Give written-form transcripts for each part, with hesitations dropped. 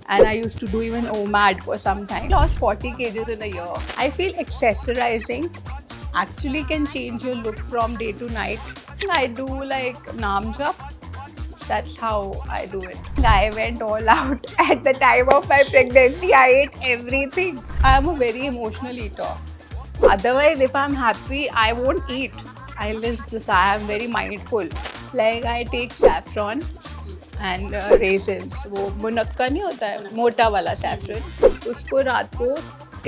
and I used to do even OMAD for some time. Lost 40 kgs in a year. I feel accessorizing actually can change your look from day to night. I do like Naam Jap. That's how I do it. I went all out at the time of my pregnancy. I ate everything. I'm a very emotional eater. Otherwise, if I'm happy, I won't eat. I list this. I am very mindful. Like I take saffron and raisins. वो मुनक्का नहीं होता है मोटा वाला saffron. उसको रात को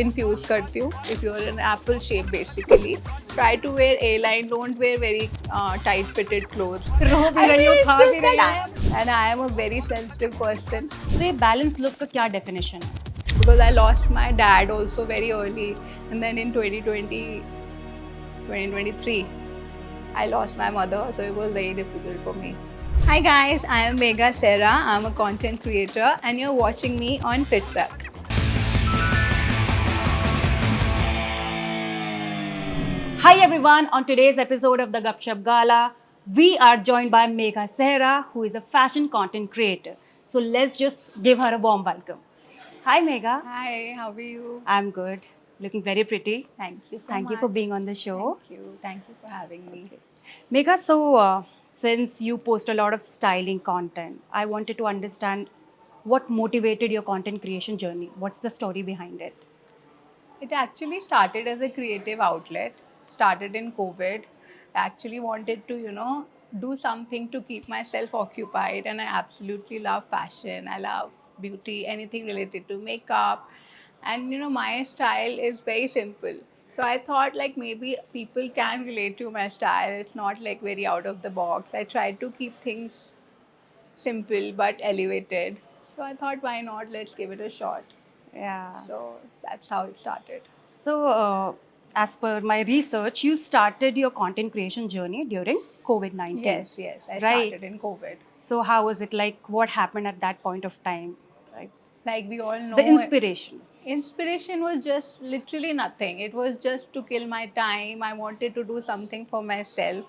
infuse करती हूँ. If you're an apple shape basically, try to wear A-line. Don't wear very tight fitted clothes. रो भी रही हो, खा भी रही हो। And I am a very sensitive person. तो ये बैलेंस लुक का क्या डेफिनेशन है? Because I lost my dad also very early, and then in 2020, 2023, I lost my mother, so it was very difficult for me. Hi guys, I am Megha Serra. I'm a content creator, and you're watching me on FitTruck. Hi everyone, on today's episode of the Gupshup Gala, we are joined by Megha Sehra, who is a fashion content creator. So let's just give her a warm welcome. Hi Megha. Hi, how are you? I'm good. Looking very pretty. Thank you so Thank much. you for being on the show. Thank you for having me. Megha, so since you post a lot of styling content, I wanted to understand what motivated your content creation journey. What's the story behind it? It actually started as a creative outlet, started in COVID. I actually wanted to, do something to keep myself occupied, and I absolutely love fashion. I love beauty, anything related to makeup. And, my style is very simple. So I thought like maybe people can relate to my style. It's not like very out of the box. I tried to keep things simple but elevated. So I thought, why not? Let's give it a shot. Yeah. So that's how it started. So, as per my research, you started your content creation journey during COVID-19. Yes, I Right. started in COVID. So, how was it like? What happened at that point of time? Like Like we all know, the inspiration. inspiration was just literally nothing. It was just to kill my time. I wanted to do something for myself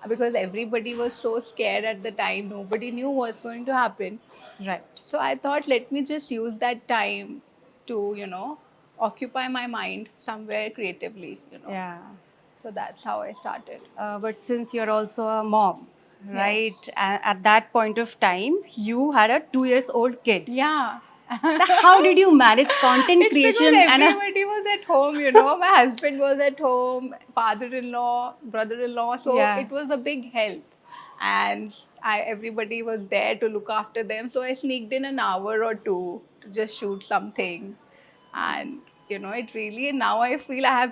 because everybody was so scared at the time. Nobody knew what's going to happen. Right. So I thought, let me just use that time to, occupy my mind somewhere creatively. Yeah. So that's how I started. But since you're also a mom, right? At that point of time, you had a 2 years old kid. Yeah. How did you manage content It's creation because and everybody was at home, My husband was at home, father-in-law, brother-in-law. So Yeah. it was a big help. And everybody was there to look after them. So I sneaked in an hour or two to just shoot something. And, it really, now I feel I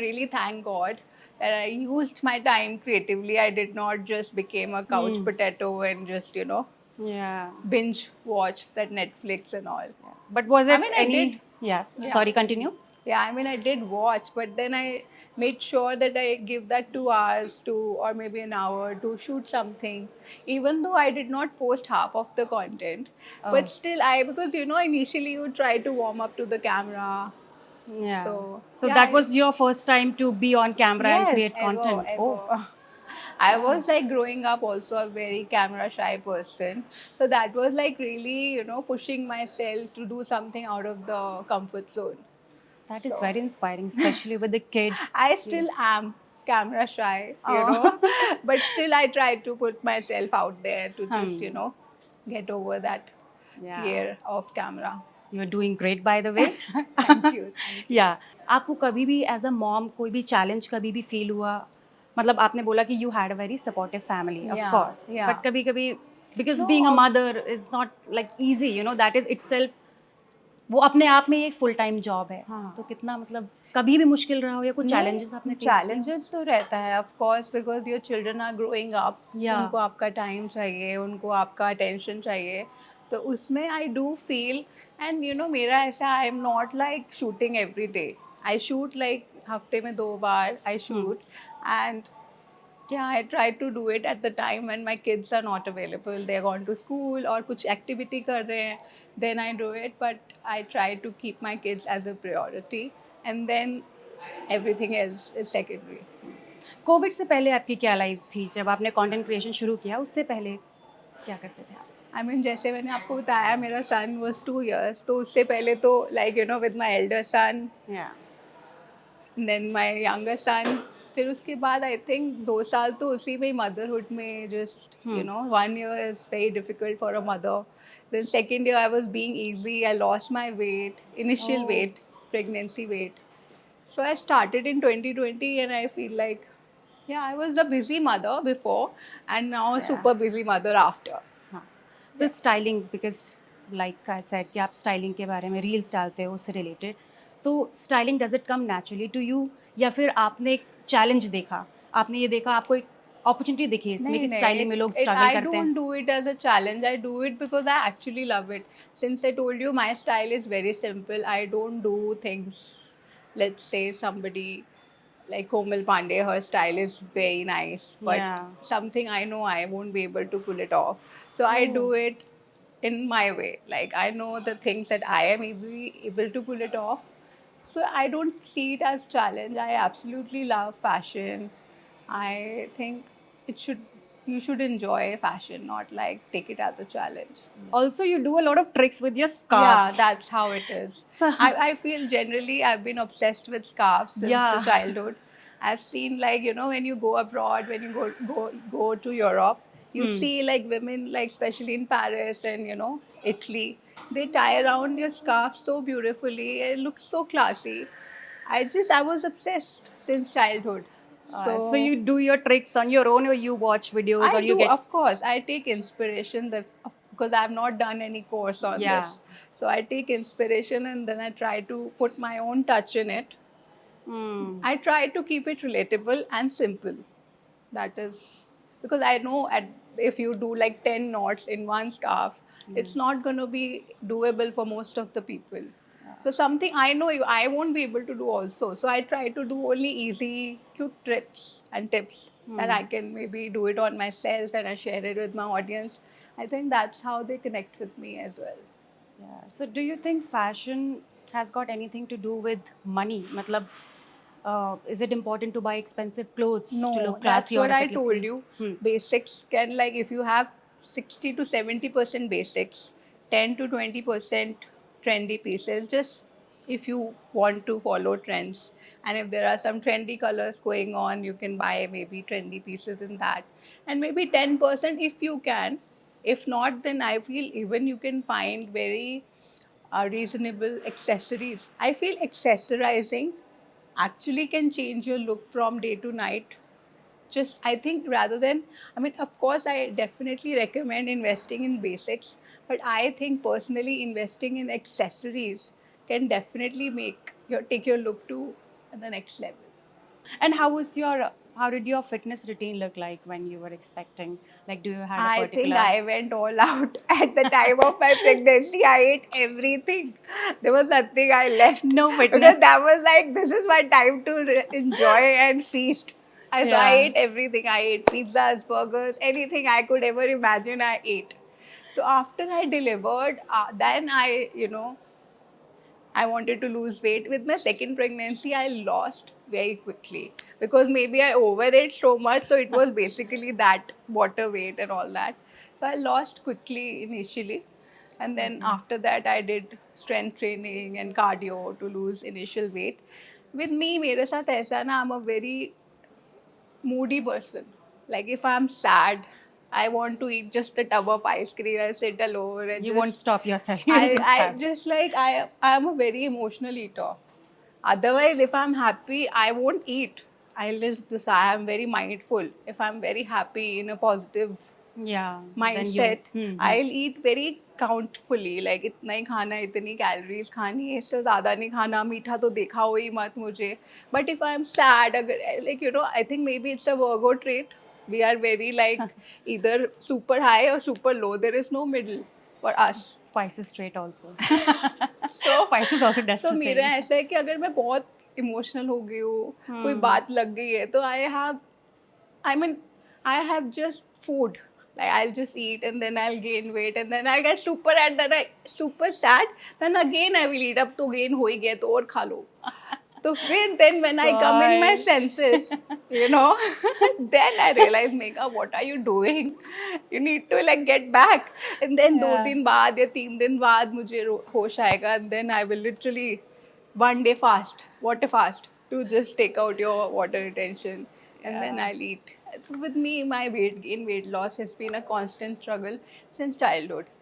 really thank God that I used my time creatively. I did not just became a couch potato and just, yeah. binge watch that Netflix and all. But was it I mean, I any? did. Yes. Yeah. Sorry. Continue. Yeah, I mean, I did watch, but then I made sure that I give that 2 hours to, or maybe an hour to shoot something, even though I did not post half of the content. But still, because initially you try to warm up to the camera. Yeah. So, So yeah, that was your first time to be on camera and yes, create content. ever. Oh. I was like growing up also a very camera shy person. So that was like really, pushing myself to do something out of the comfort zone. That is So- very inspiring, especially with the kid. I still am camera shy, Oh. but still I try to put myself out there to just, Hmm. get over that Yeah. fear of camera. You're doing great, by the way. Thank you. या आपको कभी भी as a mom कोई भी challenge कभी भी feel हुआ? मतलब आपने बोला कि you had a very supportive family, of Yeah, course, yeah. But कभी कभी because No, being a mother is not like easy, that is itself, वो अपने आप में एक फुल टाइम जॉब है. हाँ. तो कितना मतलब कभी भी मुश्किल रहा हो या कुछ चैलेंजेस आपने face किए हो? चैलेंजेस तो रहता है of course because your children are growing up. Yeah. उनको आपका टाइम चाहिए, उनको आपका अटेंशन चाहिए. तो उसमें आई डू फील एंड मेरा ऐसा I am not like shooting every day. I shoot like हफ्ते में 2 बार I shoot and yeah, I try to do it at the time when my kids are not available. They're gone to school or कुछ activity कर रहे हैं, then I do it. But I try to keep my kids as a priority, and then everything else is secondary. Covid से पहले आपकी क्या life थी? जब आपने कंटेंट क्रिएशन शुरू किया, उससे पहले क्या करते थे आप? आई मीन जैसे मैंने आपको बताया मेरा सन वाज 2 years, तो उससे पहले तो like you know with my elder son, Yeah. Then my younger son, फिर उसके बाद आई थिंक 2 साल तो उसी में मदरहुड में just you Hmm. No 1 year is very difficult for a mother. Then second year I was being easy, I lost my weight, initial Oh. Weight, pregnancy weight. So I started in 2020 and I feel like, yeah, I was a busy mother before and now a Yeah. super busy mother after. हाँ. तो styling, because like I said कि आप styling के बारे में reels डालते हो उससे रिलेटेड, तो styling does it come naturally to you, या फिर आपने एक चैलेंज देखा, आपने ये देखा, आपको एक अपॉर्चुनिटी दिखी इसमें कि नहीं नहीं स्टाइलिंग में लोग it स्ट्रगल I करते हैं? don't do it as a challenge. I do it because I actually love it. Since I told you my style is very simple, I don't do things. Let's say somebody like Komal Pandey, her style is very nice, but Yeah. something I know I won't be able to pull it off. So I Oh. do it in my way. Like I know the things that I am able to pull it off. So I don't see it as challenge. I absolutely love fashion. I think it should you should enjoy fashion, not like take it as a challenge. Also, you do a lot of tricks with your Yeah, scarves. that's how it is. I feel generally I've been obsessed with scarves since the Yeah. childhood. I've seen like, you know, when you go abroad, when you go to Europe, you Hmm. see like women like especially in Paris and you know, Italy, they tie around your scarf so beautifully. It looks so classy. I was obsessed since childhood. So So you do your tricks on your own, or you watch videos, or I you do, get? of course. I take inspiration because I've not done any course on Yeah. this. So I take inspiration and then I try to put my own touch in it. Hmm. I try to keep it relatable and simple. That is because I know if you do like 10 knots in one scarf, it's not going to be doable for most of the people. So something I know I won't be able to do also. So I try to do only easy, quick tricks and tips that I can maybe do it on myself and I share it with my audience. I think that's how they connect with me as well. Yeah. So do you think fashion has got anything to do with money? Matlab, is it important to buy expensive clothes to No, look that's classy or what I told effortlessly? you. Hmm. Basics can like if you have 60 to 70% basics, 10 to 20% trendy pieces, just if you want to follow trends. And if there are some trendy colors going on, you can buy maybe trendy pieces in that. And maybe 10% if you can. If not, then I feel even you can find very reasonable accessories. I feel accessorizing actually can change your look from day to night. Just I think rather than, I mean, of course I definitely recommend investing in basics, but I think personally investing in accessories can definitely make your take your look to the next level. And how did your fitness routine look like when you were expecting? Like, do you had a I think particular? I went all out at the time of my pregnancy. I ate everything. There was nothing I left No fitness. because that was like this is my time to enjoy and feast. So I Yeah. ate everything. I ate pizzas, burgers, anything I could ever imagine. I ate. So after I delivered, then I wanted to lose weight. With my second pregnancy, I lost very quickly because maybe I overate so much. So it was basically that water weight and all that. So I lost quickly initially. And then after that, I did strength training and cardio to lose initial weight. With me, मेरे साथ ऐसा ना, I'm a very moody person. Like if I'm sad, I want to eat just a tub of ice cream. I sit alone and You won't just stop yourself. You'll just I have. just like I am a very emotional eater. Otherwise, if I'm happy, I won't eat. I'll just decide. I'm very mindful. If I'm very happy in a positive Yeah. Then you. mindset, I'll eat very countfully. Like इतना ही खाना है, इतनी calories खानी है, इससे ज़्यादा नहीं खाना, मीठा तो देखा हो ही मत मुझे. But if I'm sad, अगर like you know, I think maybe it's a Virgo trait. We are very like either super high or super low. There is no middle for us. Pisces trait also. So Pisces also does तो the मेरा same. ऐसा है कि अगर मैं बहुत emotional हो गई हूँ, कोई बात लग गई है, तो I mean, I have just food. Like I'll just eat and then I'll gain weight and then I'll get super and then I super sad. Then again I will eat. अब तो gain हो ही गया तो और खा लो. So then when I come in my God. senses, then I realize, Megha, what are you doing? You need to like get back. And then दो Yeah. दिन बाद या 3 दिन बाद मुझे होश आएगा, and then I will literally one day fast, water fast, to just take out your water retention, and then Yeah. I'll eat. With me, my weight gain, weight loss has been a constant struggle since childhood.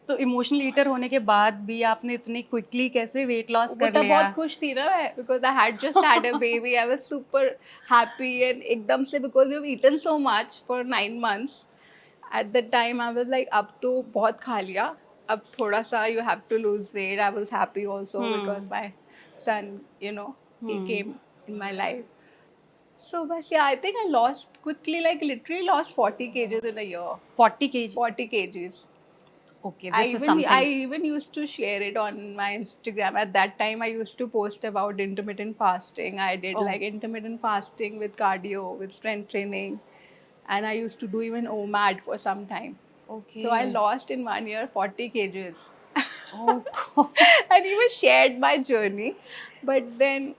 तो emotional eater होने के बाद भी आपने इतनी quickly कैसे weight loss वो कर तब लिया? बहुत खुश थी ना मैं, because I had just had a baby. I was super happy, and एकदम से because we've eaten so much for 9 months. At that time I was like, अब तो बहुत खा लिया, अब थोड़ा सा you have to lose weight. I was happy also because Hmm. my son, he Hmm. came in my life. So but yeah, I think I lost quickly, like literally lost 40 kgs in a year. 40 kg. 40 kgs. Okay, I this is even I something. even used to share it on my Instagram. At that time, I used to post about intermittent fasting. I did Oh. like intermittent fasting with cardio, with strength training, and I used to do even OMAD for some time. So I Okay. lost in 1 year 40 kgs. Oh God. And even shared my journey. But then,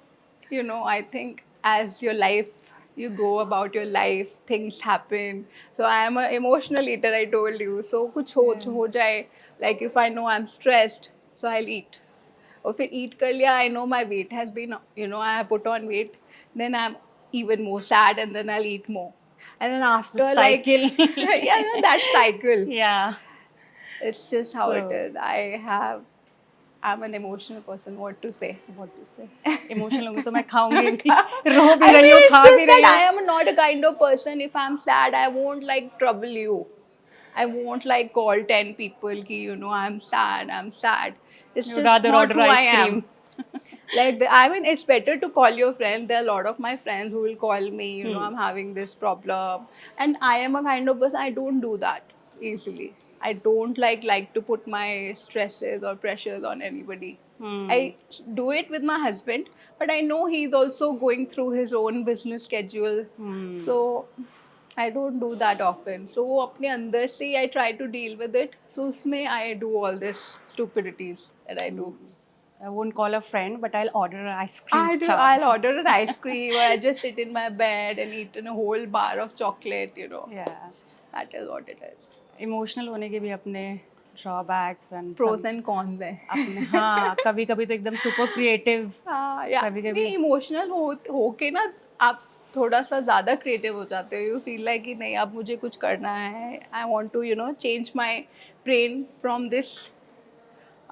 I think as your life, you go about your life, things happen. So I am an emotional eater, I told you. So kuch ho, Yeah. ho jaye, like if I know I'm stressed, so I'll eat. Or if I eat कर लिया, I know my weight has been, I have put on weight, then I'm even more sad, and then I'll eat more. And then The after like, cycle. yeah, that cycle. Yeah. It's just how it So, is. I'm an emotional person, what to say. what to say? Emotional होंगी तो मैं खाऊंगी भी, रो भी I रही mean, हूँ, it's खा भी just रही that I हूँ. am not a kind of person, if I'm sad, I won't like trouble you. I won't like call 10 people ki, I'm sad, I'm sad. It's You just rather not order who I ice am. cream. Like, I mean, it's better to call your friends. There are a lot of my friends who will call me, Hmm. I'm having this problem. And I am a kind of person, I don't do that easily. I don't like to put my stresses or pressures on anybody. Hmm. I do it with my husband, but I know he's also going through his own business schedule. Hmm. So I don't do that often. So वो अपने अंदर से I try to deal with it. So उसमें I do all this stupidities that I do. I won't call a friend, but I'll order an ice cream I do. tub. I'll order an ice cream, or I just sit in my bed and eat a whole bar of chocolate. Yeah. That is what it is. Emotional होने के भी अपने drawbacks and Pros and cons है. अपने, हाँ, कभी कभी तो एकदम सुपर क्रिएटिव, हाँ, या कभी कभी नहीं इमोशनल हो के ना आप थोड़ा सा ज़्यादा क्रिएटिव हो जाते हो. यू फील लाइक कि नहीं, अब मुझे कुछ करना है. I want to change my brain from this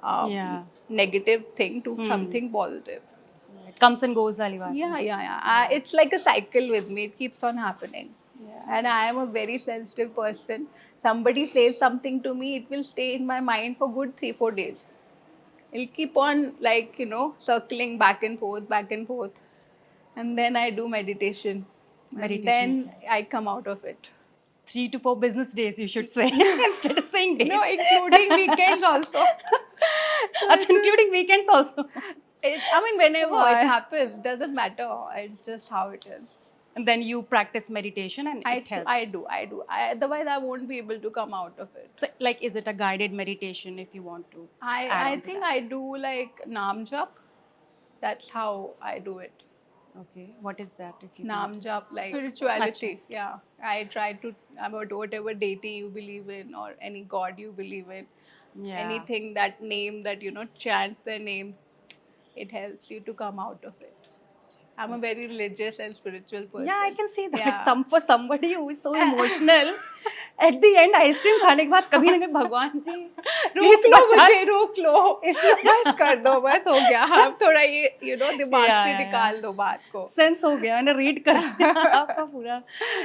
या negative thing to something positive. Comes and goes वाली बात. Yeah. It's like a cycle with me. It keeps on happening. And I am a very sensitive person. Somebody says something to me, it will stay in my mind for good 3-4 days. It'll keep on like, circling back and forth, back and forth. And then I do meditation. And then I come out of it. 3 to 4 business days you should say instead of saying days. No, including weekends also. Achha, including weekends also. I mean, whenever Why? it happens, doesn't matter. It's just how it is. And then you practice meditation and it helps. I do. Otherwise, I won't be able to come out of it. So, like, is it a guided meditation if you want to? I think I do like Naam Jap. That's how I do it. Okay, what is that? If you Naam can- Jap, like spirituality. Yeah. I try to, about whatever deity you believe in or any god you believe in. Yeah. Anything, that name that, chant the name, it helps you to come out of it. I'm a very religious and spiritual person. Yeah, I can see that. Yeah. For somebody who is so emotional, at the end ice cream खाने के बाद कभी ना कभी भगवान जी रोक लो मुझे, रोक लो, बस कर दो, बस हो गया. आप थोड़ा ये दिमाग Yeah, से yeah, निकाल दो बात को. सेंस हो गया, मैंने रीड कर लिया आपका पूरा.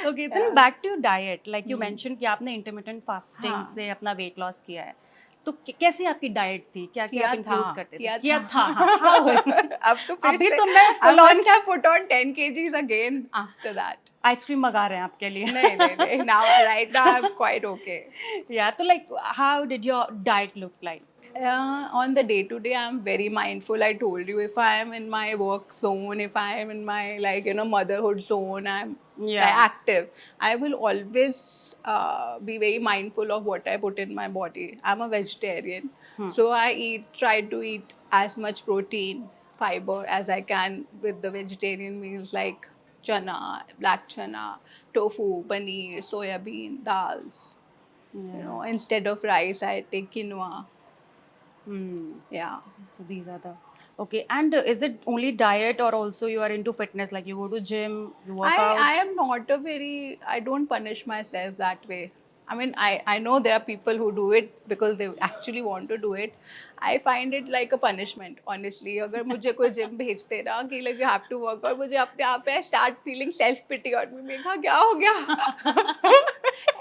Okay, then back to diet. Like you mention कि आपने इंटरमिटेंट फास्टिंग हाँ. से अपना वेट लॉस किया है, तो कैसी आपकी डाइट थी? क्या क्या किया आप इंक्लूड था, करते थे? किया किया था. था. हाँ. अब तो फिर अभी से तो मैं I full on must have put on 10 kgs again after that. Ice cream मंगा रहे हैं आपके लिए. नहीं. Now, right now, I'm quite okay. या तो like how did your diet look like? On the day to day, I'm very mindful. I told you, if I am in my work zone, if I am in my motherhood zone, I'm active. I will always be very mindful of what I put in my body. I'm a vegetarian, so I try to eat as much protein fiber as I can with the vegetarian meals like chana, black chana, tofu, paneer, soya bean, dals. Yeah. Instead of rice, I take quinoa. Hmm. Yeah. So these are the okay. And is it only diet or also you are into fitness? Like you go to gym, you work I out? am not a very, I don't punish myself that way. I mean, I know there are people who do it because they actually want to do it. I find it like a punishment, honestly. अगर मुझे कोई gym भेजते ना कि like you have to work out, मुझे अपने आप पे start feeling self pity और मैं कहा क्या हो गया?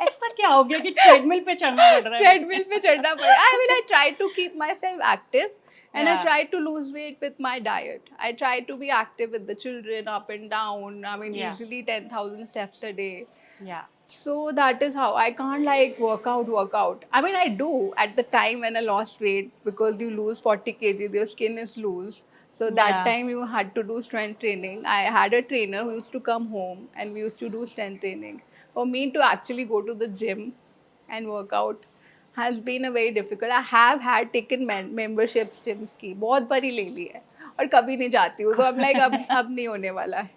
ऐसा क्या हो गया कि ट्रेडमिल पे चढ़ना पड़ रहा है मुझे? Treadmill पे चढ़ना पड़ा. I mean, I try to keep myself active. And I Yeah. try to lose weight with my diet. I try to be active with the children up and down. I mean, Yeah. easily 10,000 steps a day. Yeah. So that is how I can't like work out. I mean, I do at the time when I lost weight because you lose 40 kg, your skin is loose. So that Yeah. time you had to do strength training. I had a trainer who used to come home and we used to do strength training. For me to actually go to the gym and work out has been a very difficult. I have had taken memberships gyms की बहुत बारी ले ली है और कभी नहीं जाती हूँ. So I'm like अब नहीं होने वाला है.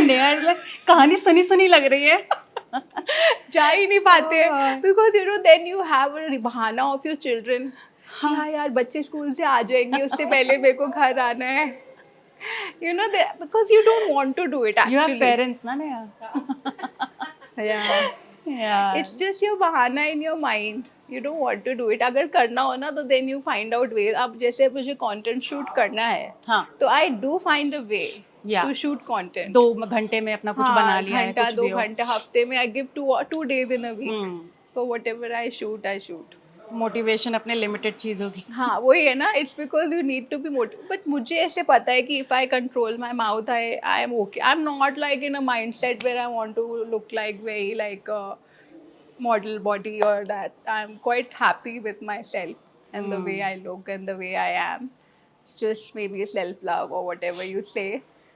नेहा is like, कहानी सुनी सुनी लग रही है. जा ही नहीं पाते Oh. Because then you have a बहाना ऑफ योर चिल्ड्रन. हाँ यार बच्चे स्कूल से आ जाएंगे उससे पहले मेरे को घर आना है. Because you don't want to do it You have actually. parents ना Neha? Yeah. It's just your बहाना in your mind. You don't want to do it. अगर करना हो ना तो then you find out way. अब जैसे मुझे कंटेंट शूट करना है हाँ. तो I do find a way Yeah. To shoot content. 2 घंटे में अपना कुछ बना लिया है, घंटा कुछ दो भी हो. घंटे हफ्ते में I give two days in a week. Hmm. So whatever I shoot. Motivation अपने लिमिटेड चीजों की. हाँ वही है ना. It's because you need to be motive. But मुझे ऐसे पता है कि if I control my mouth I am okay. I am not like in a mindset where I want to look like very like model body or that. I'm quite happy with myself and the way I look and the way I am. It's just maybe self love or whatever you say.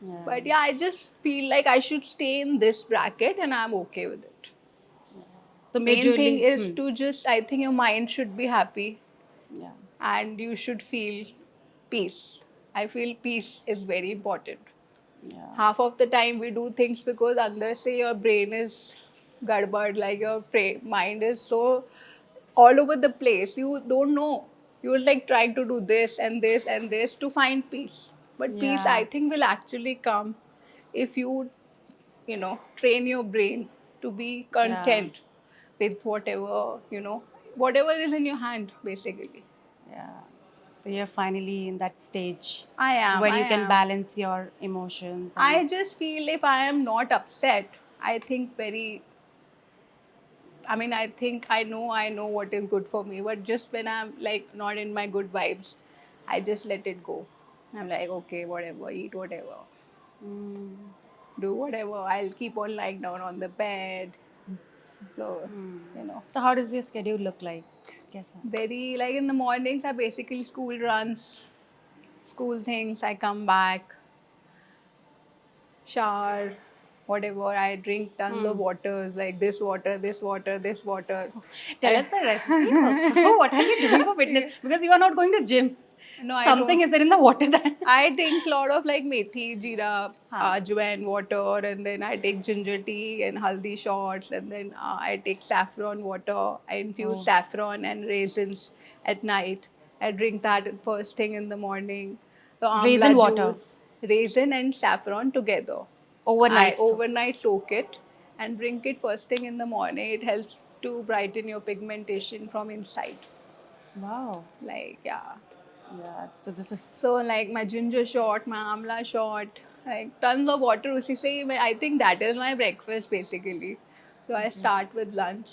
Yeah. But yeah, I just feel like I should stay in this bracket and I'm okay with it. तो Main majorly thing is to just, I think your mind should be happy yeah. and you should feel peace. I feel peace is very important. Yeah. Half of the time we do things because under say your brain is gadbad, like your mind is so all over the place. You don't know. You're like trying to do this and this and this to find peace. But peace, Yeah. I think, will actually come if you train your brain to be content with whatever is in your hand, basically. Yeah. So you're finally in that stage I am. where you I can am. balance your emotions. I and- just feel if I am not upset, I think I think I know what is good for me. But just when I'm like not in my good vibes, I just let it go. I'm like, okay, whatever, eat whatever, Mm. do whatever. I'll keep on lying down on the bed. So, So how does your schedule look like? कैसा? very like in the mornings are basically school runs, school things. I come back, shower, whatever. I drink tons of waters, like this water, this water, this water. Tell us the recipe also. What are you doing for fitness? Because you are not going to gym. No, I Something don't. is there in the water that. I drink a lot of like methi, jeera, हाँ. ajwain water, and then I take ginger tea and haldi shots, and then I take saffron water. I infuse saffron and raisins at night. I drink that first thing in the morning. So Raisin amla water. juice, raisin and saffron together. Overnight. I overnight soak it and drink it first thing in the morning. It helps to brighten your pigmentation from inside. Wow. Like, yeah. Yeah. So this is. So like my ginger shot, my amla shot, like tons of water. उसी से ही I think that is my breakfast basically. So I start with lunch.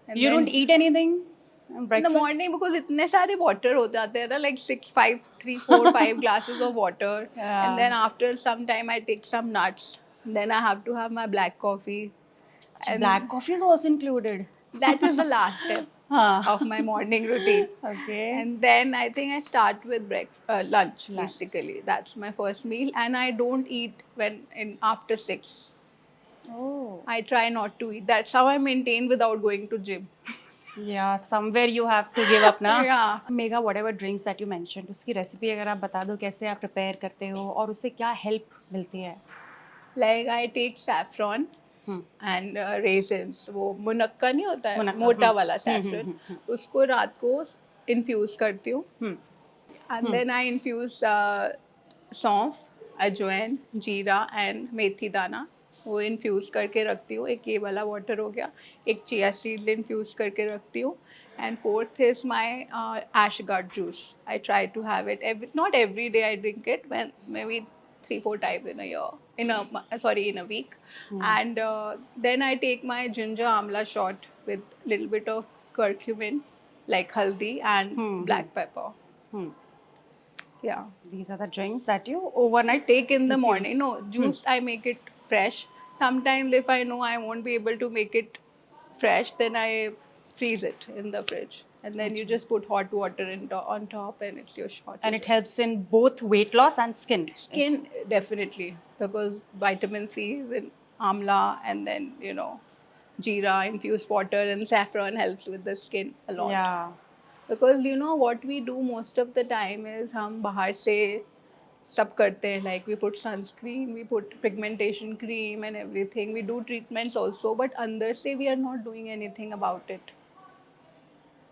And You then don't eat anything? in the Breakfast? morning because इतने सारे water हो जाते हैं ना, like 3, 4, 5 glasses of water. Yeah. And then after some time I take some nuts. Then I have to have my black coffee. So black coffee is also included. That is the last step Huh. of my morning routine. Okay. And then I think I start with lunch basically. That's my first meal, and I don't eat after 6. Oh. I try not to eat. That's how I maintain without going to gym. Yeah, somewhere you have to give up ना. Yeah. Mega whatever drinks that you mentioned, उसकी recipe अगर आप बता दो कैसे आप prepare करते हो और उससे क्या हेल्प मिलती है. Like I take saffron hmm. and raisins. वो मुनक्का नहीं होता है, मुनक्का. मोटा वाला saffron. हम्म. उसको रात को infuse करती हूँ. हम्म. And then I infuse सौंफ, अजवाइन, जीरा एंड मेथी दाना. वो इन्फ्यूज करके रखती हूँ. एक ये वाला वाटर हो गया. एक चिया सीड इन्फ्यूज करके रखती हूँ. And fourth is my ashgard juice. I try to have it not every day I drink it, when maybe 3-4 times in a year, in a week. And then I take my ginger amla shot with little bit of curcumin, like haldi and black pepper. Hmm. Yeah. These are the drinks that you overnight Take in the infuse. morning. No, juice I make it fresh. Sometimes if I know I won't be able to make it fresh, then I freeze it in the fridge. And then you just put hot water on top and it's your shot. And it helps in both weight loss and skin. Skin, definitely, because vitamin C is in amla, and then, jeera, infused water, and saffron helps with the skin a lot. Yeah. Because what we do most of the time is हम बाहर से सब करते हैं. Like we put sunscreen, we put pigmentation cream and everything. We do treatments also, but अंदर से we are not doing anything about it.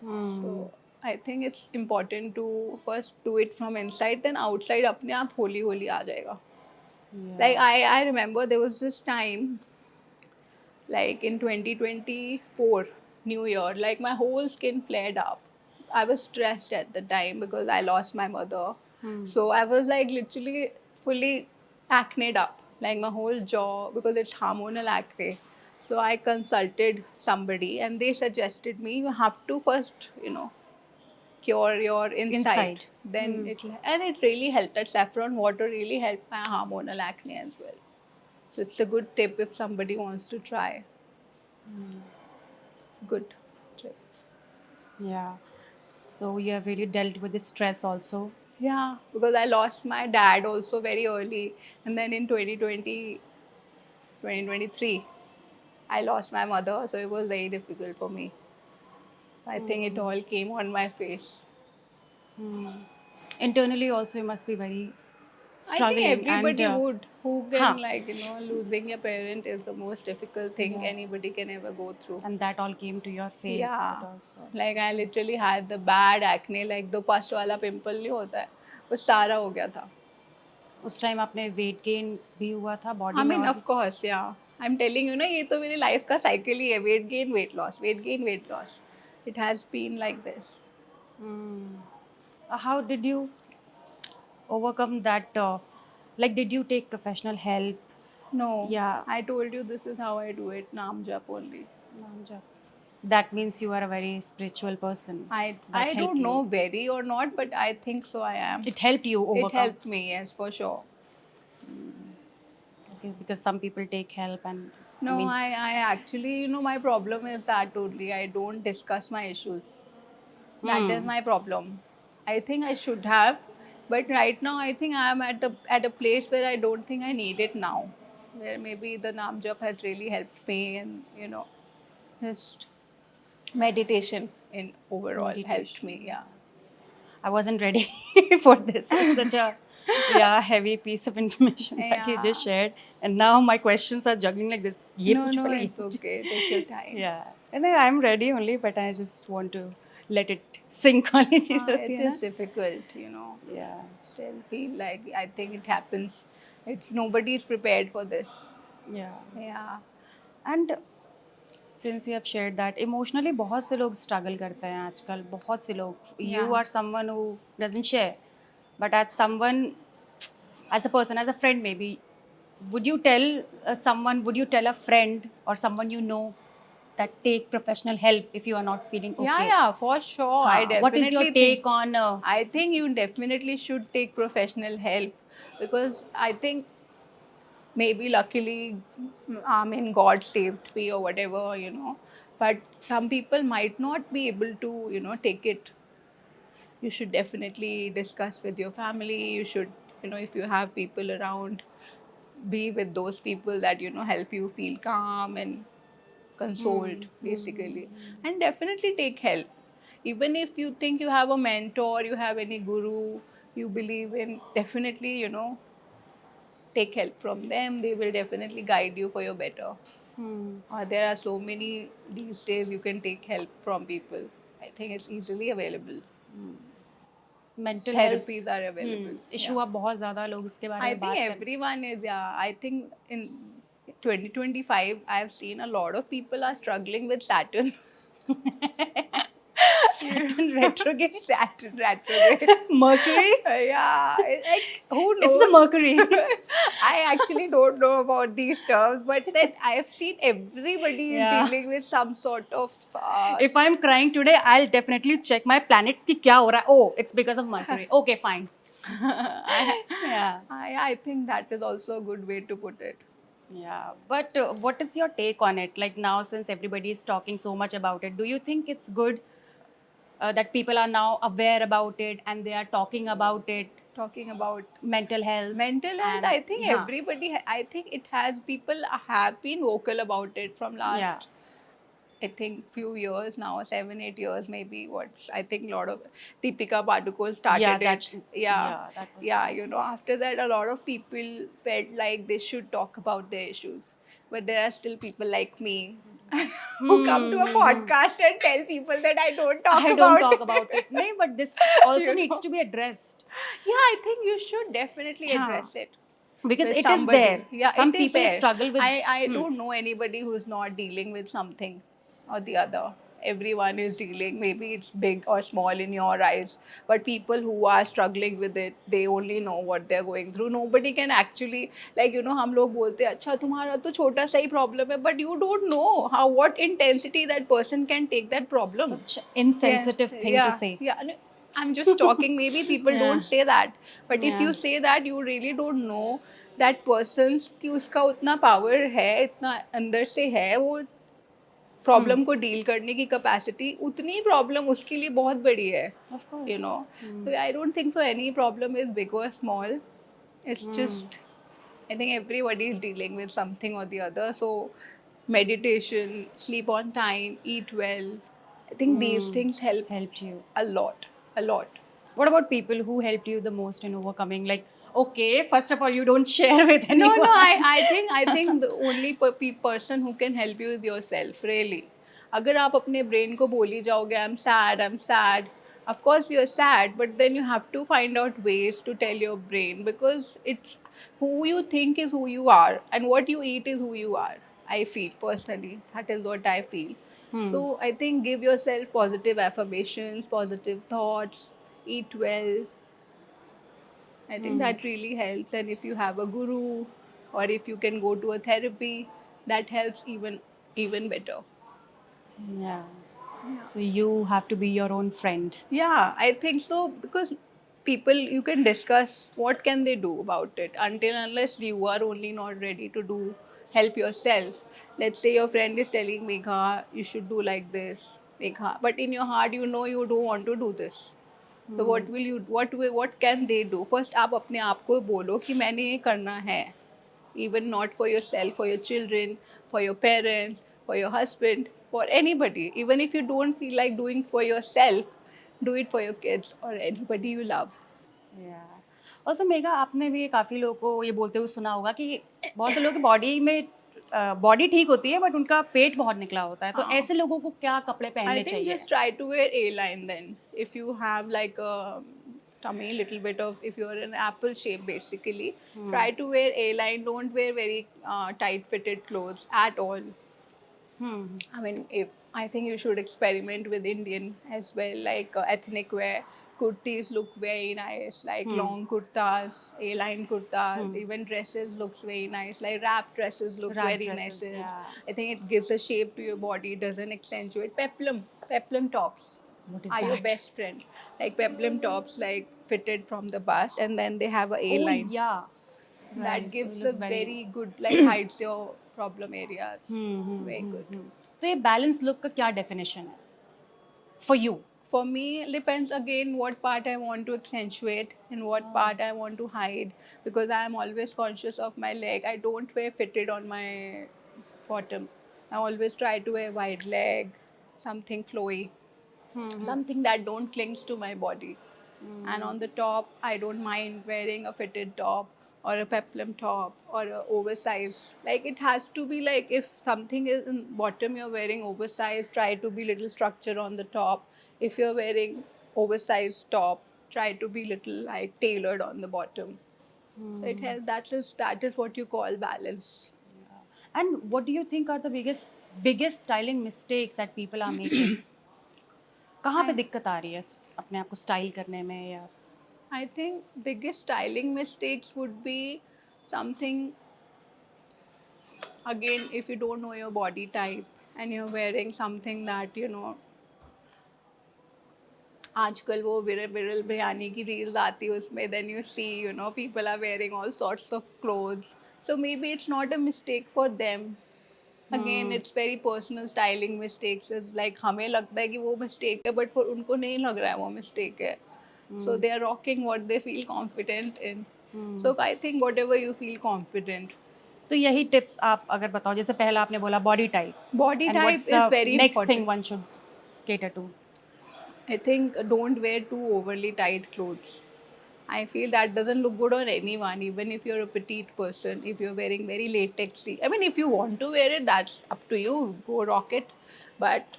So I think it's important to first do it from inside, then outside अपने आप होली होली आ जाएगा. Like I remember there was this time, like in 2024 New Year, like my whole skin flared up. I was stressed at the time because I lost my mother. So I was like literally fully acneed up, like my whole jaw, because it's hormonal acne. So I consulted somebody and they suggested me, you have to first, cure your inside. Then it really helped. That saffron water really helped my hormonal acne as well. So it's a good tip if somebody wants to try. Good tip. Yeah. So you have really dealt with the stress also. Yeah, because I lost my dad also very early. And then in 2023, I lost my mother. So it was very difficult for me. I think it all came on my face. Internally also you must be very struggling. I think everybody and, would. Who can, losing a parent is the most difficult thing anybody can ever go through. And that all came to your face. Yeah. Also. Like I literally had the bad acne, like the pus वाला pimple नहीं होता है, वो सारा हो गया था. उस टाइम आपने वेट गेन भी हुआ था बॉडी I में. mean, of course, yeah. I'm telling you ना, ये तो मेरी लाइफ का साइकिल ही है. Weight gain, weight loss, weight gain, weight loss. It has been like this. How did you overcome that? Like, did you take professional help? No. Yeah. I told you this is how I do it. Naam jap only. That means you are a very spiritual person. I helped don't know you. very or not, but I think so. I am. It helped you overcome. It helped me, yes, for sure. Okay, because some people take help and. No, I actually, my problem is that totally. I don't discuss my issues. That is my problem. I think I should have, but right now I think I am at a place where I don't think I need it now. Where maybe the Naam Jap has really helped me, and just meditation in overall helped me. Yeah. I wasn't ready for this. It's such a heavy piece of information that you just shared. And now my questions are juggling like this. No, it's okay. Take your time. Yeah. And I'm ready only, but I just want to let it sink on it. It is difficult, Yeah. Still feel like I think it happens. Nobody is prepared for this. Yeah. Yeah. And since you have shared that, emotionally बहुत से लोग struggle करते हैं आजकल. बहुत से लोग. You are someone who doesn't share. But as someone, as a person, as a friend maybe, would you tell would you tell a friend or someone you know that take professional help if you are not feeling okay? Yeah, for sure. I definitely What is your take on... I think you definitely should take professional help, because I think maybe luckily, God saved me or whatever, but some people might not be able to, take it. You should definitely discuss with your family. You should, if you have people around, be with those people that, help you feel calm and consoled basically. And definitely take help, even if you think you have a mentor, you have any guru you believe in, definitely, take help from them. They will definitely guide you for your better. There are so many these days you can take help from people. I think it's easily available. Mental health Therapies are available. Issue Yeah. अब बहुत ज़्यादा लोग इसके बारे I में think बात कर everyone is, yeah. I think in 2025, I've seen a lot of people are struggling with Saturn. Saturn retrograde, Saturn retrograde. Mercury. Yeah, like who knows? It's the Mercury. I actually don't know about these terms, but then I've seen everybody is Yeah. dealing with some sort of. If I'm crying today, I'll definitely check my planets कि क्या हो रहा है. Oh, it's because of Mercury. Okay, fine. Yeah. I think that is also a good way to put it. Yeah, but what is your take on it? Like now, since everybody is talking so much about it, do you think it's good that people are now aware about it and they are talking about it, Talking about mental health? mental health, and- I think yeah. everybody, I think it has, people have been vocal about it from last, Yeah. I think few years now, 7-8 years maybe. What I think a lot of Deepika Padukone started Yeah, it. that- Yeah, yeah, that was- yeah. After that, a lot of people felt like they should talk about their issues, but there are still people like me who come to a podcast and tell people that I don't talk I about don't talk about it. No, but this also You needs know. to be addressed Yeah, I think you should definitely Yeah. address it. because With it is somebody. there. Yeah, Some it is people there. struggle with. I don't know anybody who's not dealing with something or the other. Everyone is dealing. Maybe it's big or small in your eyes, but people who are struggling with it, they only know what they're going through. Nobody can actually, like, हम लोग बोलते हैं अच्छा तुम्हारा तो छोटा सा ही problem है, but you don't know how, what intensity that person can take that problem. Such insensitive thing to say. Yeah. No, I'm just talking. Maybe people Yeah. don't say that, but if Yeah. you say that, you really don't know that person's कि उसका उतना power है, इतना अंदर से है, वो problem को डील करने की कैपेसिटी, उतनी प्रॉब्लम उसके लिए बहुत बड़ी है. Of course. So I don't think so any problem is big or small. It's just, I think everybody is dealing with something or the other. So meditation, sleep on time, eat well, I think these things Helped you. a lot. What about people who helped you the most in overcoming? Like, okay, first of all, you don't share with anyone. No, I think the only person who can help you is yourself, really. अगर आप अपने brain को बोल ही जाओगे I'm sad, of course you're sad, but then you have to find out ways to tell your brain, because it's who you think is who you are, and what you eat is who you are. I feel personally, that is what I feel. So I think give yourself positive affirmations, positive thoughts, eat well. I think that really helps. And if you have a guru, or if you can go to a therapy, that helps even better. Yeah. So you have to be your own friend. Yeah, I think so, because people, you can discuss what can they do about it, until unless you are only not ready to do help yourself. Let's say your friend is telling Megha, you should do like this, Megha, but in your heart you know you don't want to do this. So what can they do? First आप अपने आप को बोलो कि मैंने ये करना है. Even not for yourself, for your children, for your parents, for your husband, for anybody. Even if you don't feel like doing for yourself, do it for your kids or anybody you love. Yeah. Also, Megha, आपने भी काफ़ी लोगों को ये बोलते हुए सुना होगा कि बहुत से लोगों की बॉडी में बॉडी ठीक होती है बट उनका पेट बहुत निकला होता है, तो हाँ. ऐसे लोगों को क्या कपड़े I पहनने think चाहिए? just try to wear A-line then. If you have like a tummy, little bit of, if you're an apple shape basically, try to wear A-line. Don't wear very tight fitted clothes at all. I mean, I think you should experiment with Indian as well, like ethnic wear. Kurtis look very nice, like long kurtas, A-line kurtas, even dresses looks very nice, like wrap dresses look Wrap very dresses, nice. yeah. I think it gives a shape to your body, it doesn't accentuate. Peplum tops What is are your that? best friend. Like peplum tops, like fitted from the bust, and then they have a Oh, A-line. yeah. That Right, gives they a look very good, like hides your problem areas. Very good. तो ये balance look का क्या definition है for you? For me, it depends again what part I want to accentuate and what part I want to hide, because I am always conscious of my leg. I don't wear fitted on my bottom. I always try to wear wide leg, something flowy, something that don't clings to my body. And on the top, I don't mind wearing a fitted top or a peplum top or a oversized. Like it has to be like if something is in bottom, you're wearing oversized, try to be little structure on the top. If you're wearing oversized top, try to be little like tailored on the bottom. So it has that is what you call balance. And what do you think are the biggest styling mistakes that people are making? कहाँ पे I दिक्कत आ रही है अपने आप को style करने में या I think biggest styling mistakes would be something again if you don't know your body type and you're wearing something that आजकल वो विरल विरल बिरयानी की रील्स आती है उसमें then you see people are wearing all sorts of clothes, so maybe it's not a mistake for them. Again it's very personal. Styling mistakes is like हमें लगता है कि वो mistake है but for उनको नहीं लग रहा है वो mistake है. So they are rocking what they feel confident in. So I think whatever you feel confident. तो यही टिप्स आप अगर बताओ जैसे पहला आपने बोला body type Body and what's type is the very next thing important. One should cater to? I think don't wear too overly tight clothes. I feel that doesn't look good on anyone, even if you're a petite person. If you're wearing very latexy, I mean, if you want to wear it, that's up to you. Go rock it. But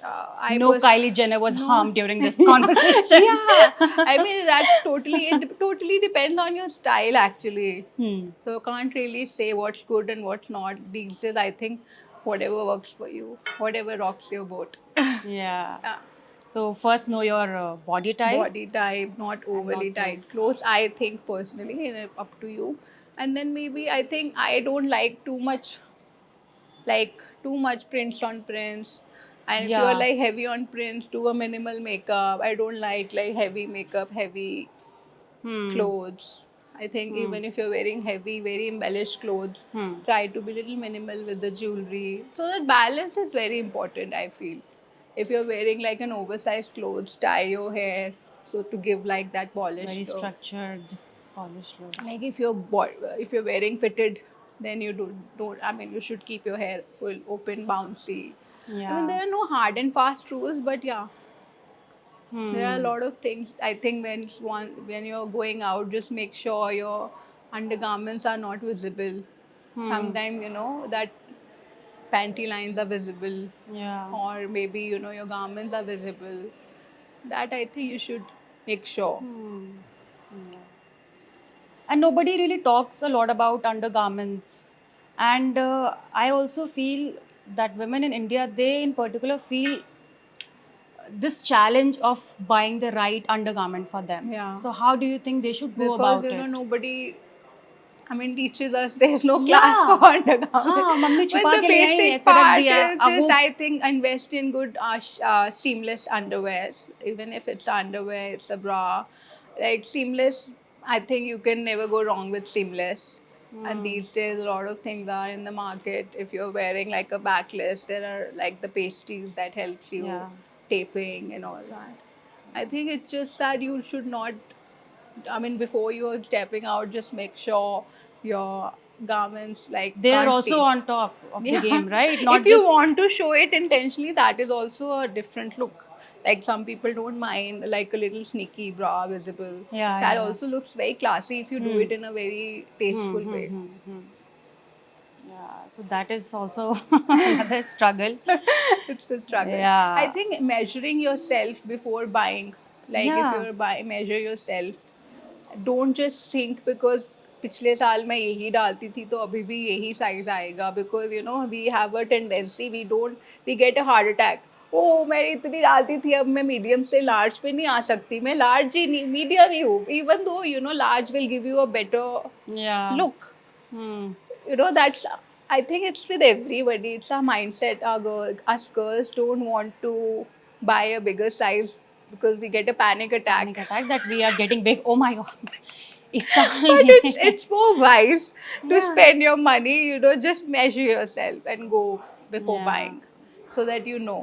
No Kylie Jenner was no. harmed during this conversation. Yeah, I mean that's totally it. Totally depends on your style actually. So can't really say what's good and what's not these days. I think whatever works for you, whatever rocks your boat. Yeah. Yeah. So first know your body type. Body type, not overly not too- tight clothes. I think personally, and up to you. And then maybe I think I don't like too much prints on prints. And if you're Yeah. like heavy on prints, do a minimal makeup. I don't like heavy makeup, heavy clothes. I think even if you're wearing heavy, very embellished clothes, try to be little minimal with the jewelry. So that balance is very important, I feel. If you're wearing like an oversized clothes, tie your hair so to give like that polished Very look. structured, polished look. Like if you're wearing fitted, then you don't I mean you should keep your hair full open, bouncy. I mean Yeah. there are no hard and fast rules, but yeah, there are a lot of things. I think when you're going out, just make sure your undergarments are not visible. Sometimes that panty lines are visible, Yeah. or maybe your garments are visible. That I think you should make sure. And nobody really talks a lot about undergarments. And I also feel that women in India, they in particular feel this challenge of buying the right undergarment for them. Yeah. So how do you think they should go Because about it? nobody, I mean, teaches us there's no Yeah. class for undergarments. हाँ, mummy But छुपा the के ले आई, basic ऐसे रख part दिया, is अब just, वो- I think, invest in good seamless underwears. Even if it's underwear, it's a bra. Like seamless, I think you can never go wrong with seamless. And these days, a lot of things are in the market. If you're wearing like a backless, there are like the pasties that helps you Yeah. taping and all that. I think it's just that you should not. I mean, before you are stepping out, just make sure your garments like They are can't also see. on top of the Yeah. game, right? Not If you just want to show it intentionally, that is also a different look. Like some people don't mind like a little sneaky bra visible. Yeah, That yeah. also looks very classy if you do it in a very tasteful way. Yeah, so that is also another struggle. It's a struggle. Yeah. I think measuring yourself before buying, like if Yeah. you're measure yourself. Don't just think because पिछले साल मैं यही डालती थी तो अभी भी यही साइज आएगा because we have a tendency we get a heart attack. ओ मैं इतनी डालती थी अब मैं मीडियम से लार्ज पे नहीं आ सकती मैं लार्ज ही नहीं मीडियम ही हूँ even though large will give you a better Yeah. look. That's I think it's with everybody. It's our mindset. Us girls don't want to buy a bigger size because we get a panic attack. Panic attack that we are getting big. Oh my god. इस But साल it's more wise to Yeah. spend your money. Just measure yourself and go before Yeah. buying, so that you know.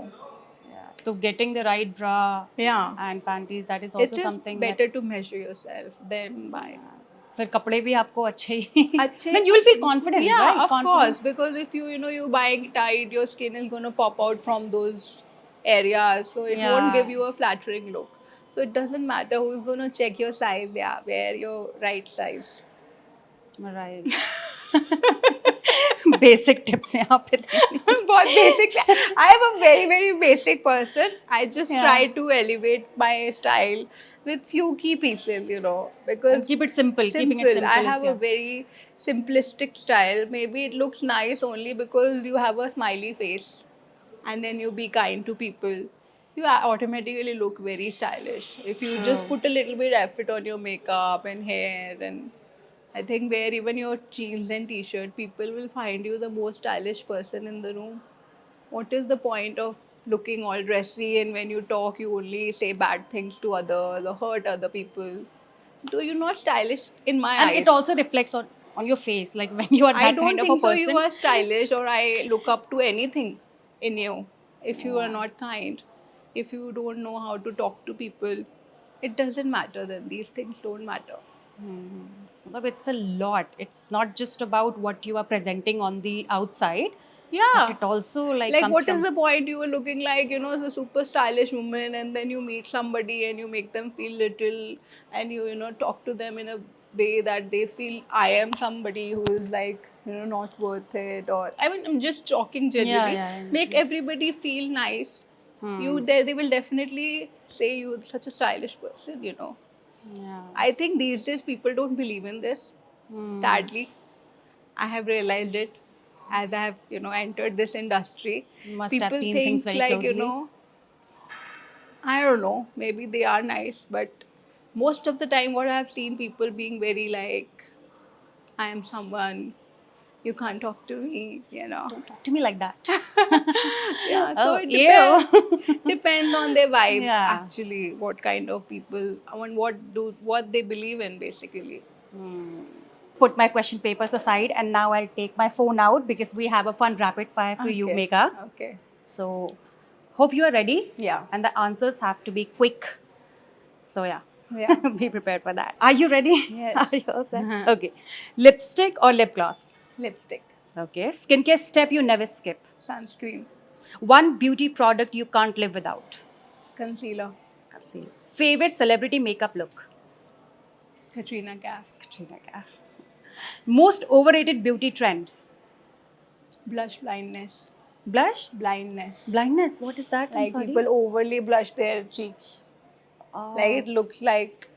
Yeah. So getting the right bra Yeah. and panties, that is also It is something better to measure yourself than buy. फिर कपड़े भी आपको अच्छे ही अच्छे, then you will feel confident, yeah, right? of Confident. course, because if you're buying tight, your skin is going to pop out from those areas, so it won't give Yeah. you a flattering look. So it doesn't matter who's going to check your size. Yeah, wear your right size. Right. Basic tips यहाँ पे देनी बहुत basic. I am a very very basic person. I just Yeah. try to elevate my style with few key pieces, because keep it simple. Keeping it simple I is have a very simplistic style. Maybe it looks nice only because you have a smiley face, and then you be kind to people. You automatically look very stylish. If you just True. put a little bit effort on your makeup and hair, and I think wear even your jeans and t-shirt, people will find you the most stylish person in the room. What is the point of looking all dressy and when you talk you only say bad things to others or hurt other people? So you're not stylish in my and eyes. it also reflects on your face, like when you are I that don't kind of a think so person. you are stylish or I look up to anything in you if you are Yeah. not kind, if you don't know how to talk to people. It doesn't matter then. These things don't matter. मतलब it's a lot. It's not just about what you are presenting on the outside, but Yeah. it also like Like, comes what from is the point? You were looking like, the super stylish woman, and then you meet somebody and you make them feel little, and talk to them in a way that they feel I am somebody who is like, not worth it. Or, I mean, I'm just talking generally. yeah. Make everybody feel nice. They will definitely say you're such a stylish person. Yeah. I think these days people don't believe in this. Sadly, I have realized it as I have, entered this industry. You must have People seen things think very like, closely. I don't know, maybe they are nice, but most of the time what I have seen people being very like, I am someone, you can't talk to me. Don't talk to me like that. Yeah, so Oh, it ew. depends on their vibe Yeah. actually, what kind of people, I mean, what they believe in basically. Put my question papers aside, and now I'll take my phone out because we have a fun rapid fire for you, Okay. Megha. Okay. So, hope you are ready. Yeah. And the answers have to be quick. So, yeah. Yeah. Be prepared for that. Are you ready? Yes. Are you all set? Okay. Lipstick or lip gloss? Lipstick. Okay. Skincare step you never skip. Sunscreen. One beauty product you can't live without. Concealer. Concealer. Favorite celebrity makeup look? Katrina Kaif. Katrina Kaif. Most overrated beauty trend? Blush blindness. Blush? Blindness. Blindness. What is that? I'm Like sorry. people overly blush their cheeks. Oh, Like it looks like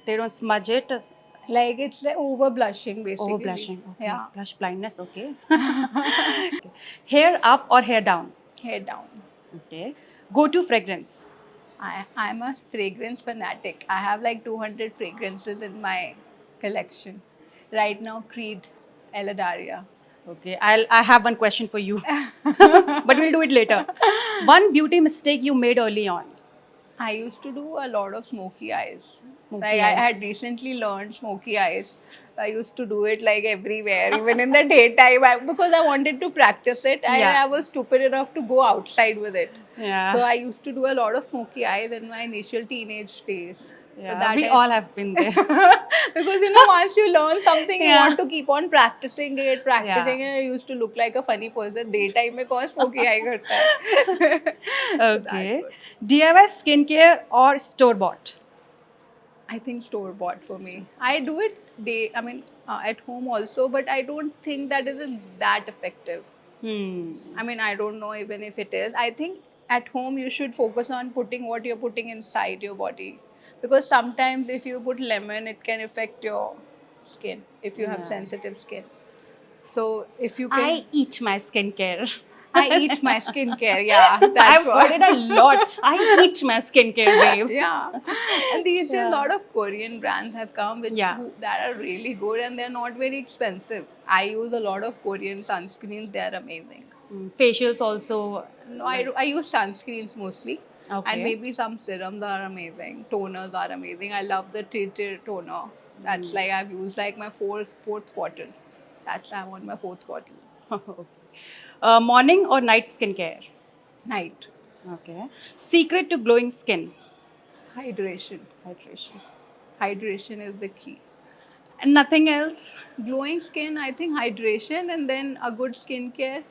they don't smudge it. As it's like over blushing basically. over blushing. Okay. Yeah. Blush blindness. Okay. Okay. Hair up or hair down? Hair down. Okay. Go to fragrance. I'm a fragrance fanatic. I have like 200 fragrances in my collection. Right now, Creed, Eladaria. Okay. I have one question for you, but we'll do it later. One beauty mistake you made early on. I used to do a lot of smoky eyes. Smoky Like eyes. I had recently learned smoky eyes. I used to do it like everywhere, even in the daytime, because I wanted to practice it, and Yeah. I was stupid enough to go outside with it. Yeah. So I used to do a lot of smoky eyes in my initial teenage days. Yeah. So that We is- all have been there. because once you learn something, you Yeah. want to keep on practicing it, Yeah. and I used to look like a funny person. Daytime में कौन smoky eye करता है? So that Okay. was- DIY skincare or store bought? I think store bought for me. I do it at home also, but I don't think that it is that effective. I mean, I don't know even if it is. I think at home you should focus on putting what you're putting inside your body, because sometimes if you put lemon, it can affect your skin if you have Yeah. sensitive skin. So if you can, I eat my skincare. I eat my skincare. Yeah, that's I've what. heard it a lot. I eat my skincare, babe. Yeah, and these days Yeah. a lot of Korean brands have come that are really good, and they're not very expensive. I use a lot of Korean sunscreens; they are amazing. Facials also. No, I use sunscreens mostly, Okay. and maybe some serums are amazing. Toners are amazing. I love the Tear toner. That's like I've used like my fourth bottle. I'm on my fourth bottle. Morning or night skincare? Night. Okay. Secret to glowing skin? Hydration. Hydration. Hydration is the key. And nothing else? Glowing skin, I think hydration and then a good skincare,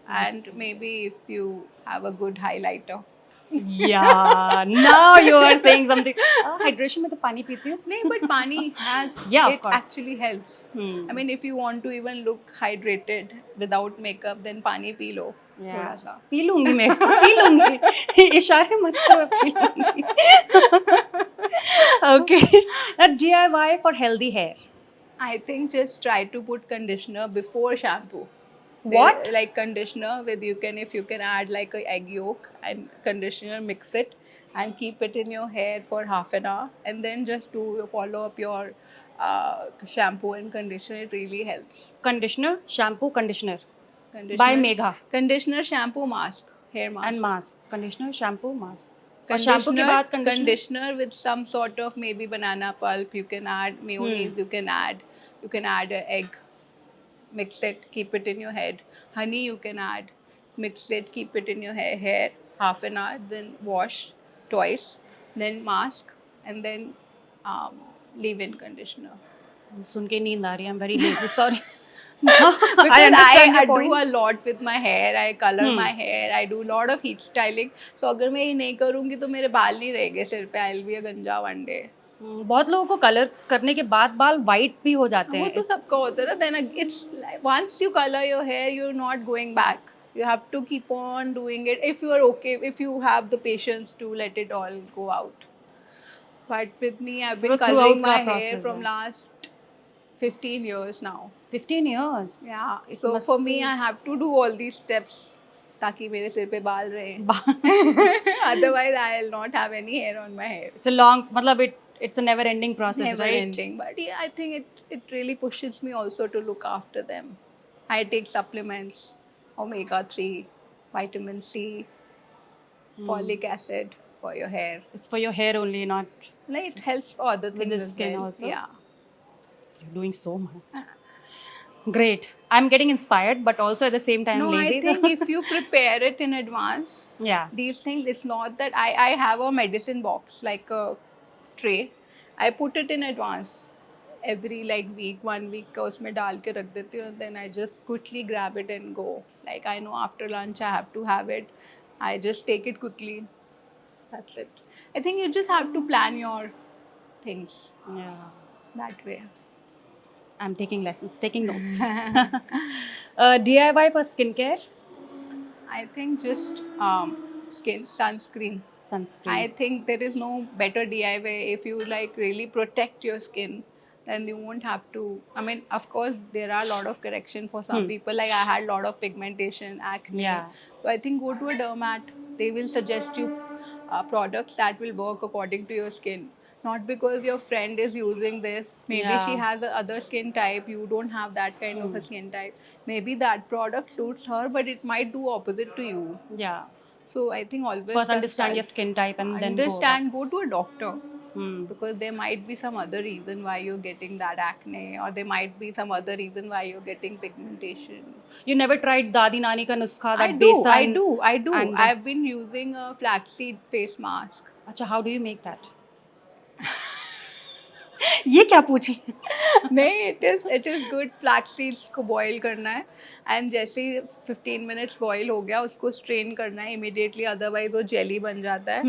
That's and maybe if you have a good highlighter. Yeah, now you are saying something. Hydration में तो पानी पीती हूँ. No, but pani has, Yeah, of it course. actually helps. Hmm. I mean, if you want to even look hydrated without makeup, then pani pee lo. Yeah. थोड़ा सा. P लूंगी मैं, P लूंगी. इशारे मत करो, पी लूंगी. Okay. A DIY for healthy hair. I think just try to put conditioner before shampoo. What? Like conditioner with, you can, if you can add like a egg yolk and conditioner, mix it and keep it in your hair for half an hour, and then just follow up your shampoo and conditioner. It really helps. Conditioner, shampoo, conditioner. Conditioner, By Megha. conditioner, shampoo, mask, hair mask. And mask. Conditioner, shampoo, mask. और shampoo के बाद conditioner. Conditioner with some sort of maybe banana pulp. You can add mayonnaise. You can add an egg. Mix it, keep it in your head. Honey you can add. Mix it, keep it in your hair half an hour. Then wash twice. Then mask, and then leave-in conditioner. सुन के नींद आ रही है. I'm very lazy. Sorry. Because I understand I your do point. a lot with my hair. I color my hair. I do a lot of heat styling. So अगर मैं ये नहीं करूँगी तो मेरे बाल नहीं रहेंगे सिर पे. I'll be a गंजा one day. बहुत लोगों को कलर करने के बाद बाल वाइट भी हो जाते वो हैं. तो सबका होता है ना. Then it's like, once you color your hair, you're not going back. You have to keep on doing it if you are okay, if you have the patience to let it all go out. But with me, I've been Throughout coloring का my hair process from है. last 15 years now. 15 years. Yeah. It So must for me, be- I have to do all these steps ताकि मेरे सिर पे बाल रहे. Otherwise, I'll not have any hair on my hair. It's a long, मतलब it's a never ending process, Never right? ending. But yeah, I think it really pushes me also to look after them. I take supplements, omega-3, vitamin C, folic acid for your hair. It's for your hair only, not Like it helps for other with things the as skin well. also. Yeah. You're doing so much. Great. I'm getting inspired, but also at the same time No, lazy. I think if you prepare it in advance, Yeah. these things, it's not that I have a medicine box, like a tray. I put it in advance. Every like week, 1 week का उसमें डाल के रख देती हूँ, and then I just quickly grab it and go. Like I know after lunch I have to have it. I just take it quickly. That's it. I think you just have to plan your things Yeah. that way. I'm taking lessons, taking notes. DIY for skincare, I think just skin sunscreen. sunscreen. I think there is no better DIY. If you like really protect your skin, then you won't have to. I mean, of course, there are a lot of correction for some people. Like I had a lot of pigmentation, acne. Yeah. So I think go to a dermat. They will suggest you products that will work according to your skin. Not because your friend is using this. Maybe she Yeah. has a other skin type. You don't have that kind of a skin type. Maybe that product suits her, but it might do opposite to you. Yeah. So I think always First understand your consult. skin type and then Understand, go to a doctor, go. because there might be some other reason why you're getting that acne, or there might be some other reason why you're getting pigmentation. You never tried Dadi Nani ka nuskha, that I do. besan? And I've been using a flaxseed face mask. Acha, how do you make that? ये क्या पूछी? नहीं, it is good. Flax seeds को boil करना है, and जैसे ही 15 minutes boil हो गया, उसको strain करना है immediately, otherwise वो jelly बन जाता है.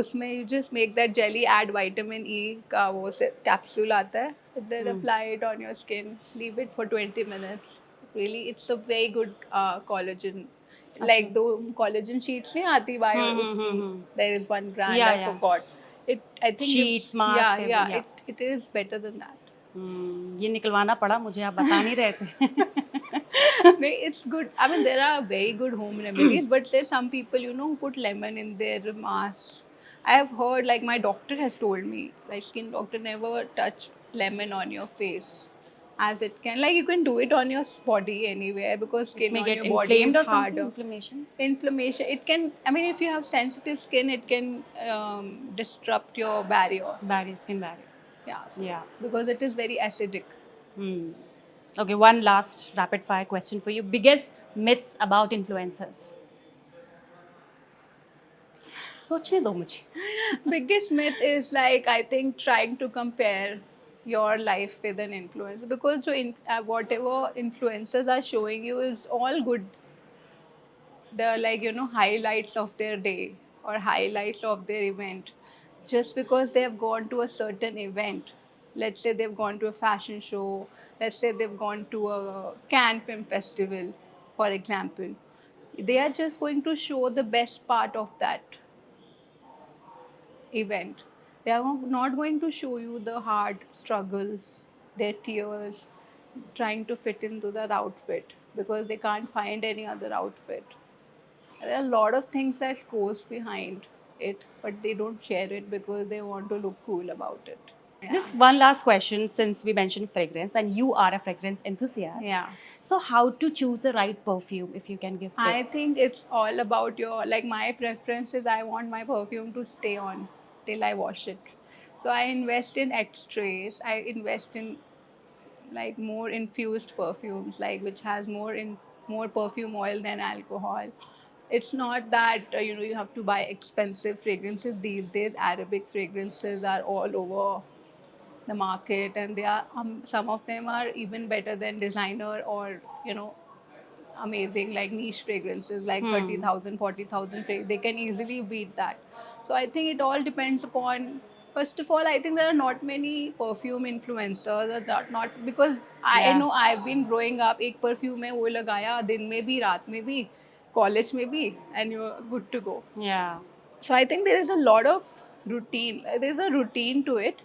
उसमें you just make that jelly, add vitamin E का वो capsule आता है, then apply it on your skin, leave it for 20 minutes. Really, it's a very good collagen. Like the collagen sheets नहीं आती bio उसकी. There is one brand Yeah, I yeah. forgot. I think Sheets, it's, mask, yeah, everything, yeah. it is better than that. ये निकलवाना पड़ा मुझे, आप बता नहीं रहे थे. It's good. I mean, there are very good home remedies, but there's some people, who put lemon in their masks. I have heard, like my doctor has told me, like skin doctor, never touch lemon on your face, as it can, like you can do it on your body anywhere, because skin May on get your body inflamed is or something? harder. Inflammation? Inflammation. It can. I mean, if you have sensitive skin, it can disrupt your barrier. Barrier, skin barrier. Yeah. Yeah. Because it is very acidic. Okay, one last rapid fire question for you. Biggest myths about influencers? सोचने दो मुझे. Biggest myth is, like, I think trying to compare your life with an influencer, because whatever influencers are showing you is all good. They're like, highlights of their day or highlights of their event. Just because they have gone to a certain event, let's say they've gone to a fashion show, let's say they've gone to a Cannes Film Festival, for example, they are just going to show the best part of that event. They are not going to show you the hard struggles, their tears, trying to fit into that outfit because they can't find any other outfit. There are a lot of things that goes behind it, but they don't share it because they want to look cool about it. Yeah. Just one last question, since we mentioned fragrance and you are a fragrance enthusiast. Yeah. So, how to choose the right perfume, if you can give tips? I think it's all about like my preference is I want my perfume to stay on till I wash it. So I invest in extrays, I invest in like more infused perfumes, like which has more perfume oil than alcohol. It's not that you have to buy expensive fragrances these days. Arabic fragrances are all over the market, and they are some of them are even better than designer or amazing like niche fragrances like 30,000, 40,000 they can easily beat that. So I think it all depends upon, first of all, I think there are not many perfume influencers, or not because I Yeah. know I've been growing up, एक perfume है वो लगाया दिन में भी रात में भी college में भी, and you're good to go. Yeah. So I think there is a lot of routine. There's a routine to it.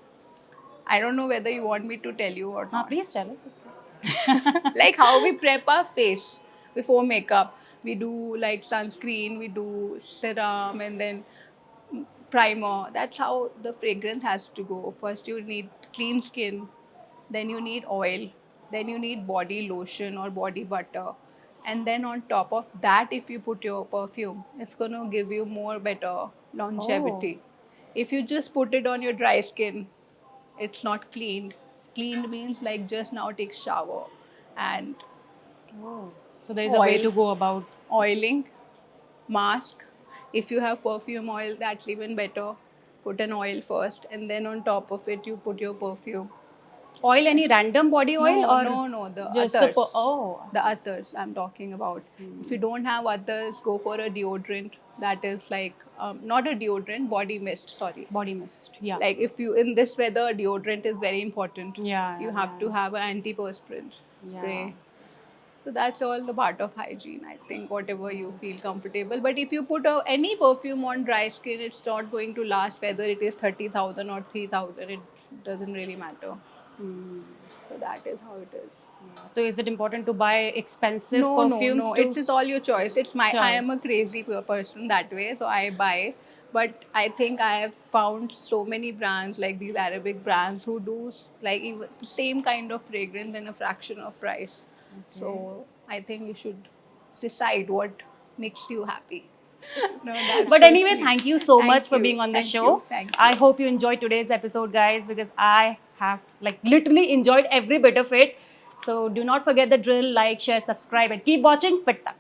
I don't know whether you want me to tell you or not. Please tell us. It's Like how we prep our face before makeup. We do like sunscreen, we do serum, and then primer. That's how the fragrance has to go. First, you need clean skin, then you need oil, then you need body lotion or body butter. And then on top of that, if you put your perfume, it's going to give you more better longevity. If you just put it on your dry skin, it's not cleaned. Cleaned means like just now take shower and So there is a way Oil. to go about. oiling, mask. If you have perfume oil, that's even better. Put an oil first, and then on top of it, you put your perfume. Oil, any random body oil No, or no, the just others. oh. The others I'm talking about. If you don't have others, go for a deodorant. That is like not a deodorant, body mist. Sorry. Body mist. Yeah. Like if you in this weather, deodorant is very important. Yeah, You yeah, have to have an antiperspirant Yeah. spray. So that's all the part of hygiene. I think whatever you feel comfortable. But if you put any perfume on dry skin, it's not going to last. Whether it is 30,000 or 3,000, it doesn't really matter. So that is how it is. So is it important to buy expensive No, perfumes no. too? It is all your choice. It's my. I am Choice. a crazy person that way, so I buy. But I think I have found so many brands like these Arabic brands who do like even same kind of fragrance in a fraction of price. So I think you should decide what makes you happy. No, that's But so anyway, sweet. thank you so Thank much for you. being on the Thank show. you. Thank you. I hope you enjoyed today's episode, guys, because I have like literally enjoyed every bit of it. So do not forget the drill, like, share, subscribe, and keep watching. Fit Tak.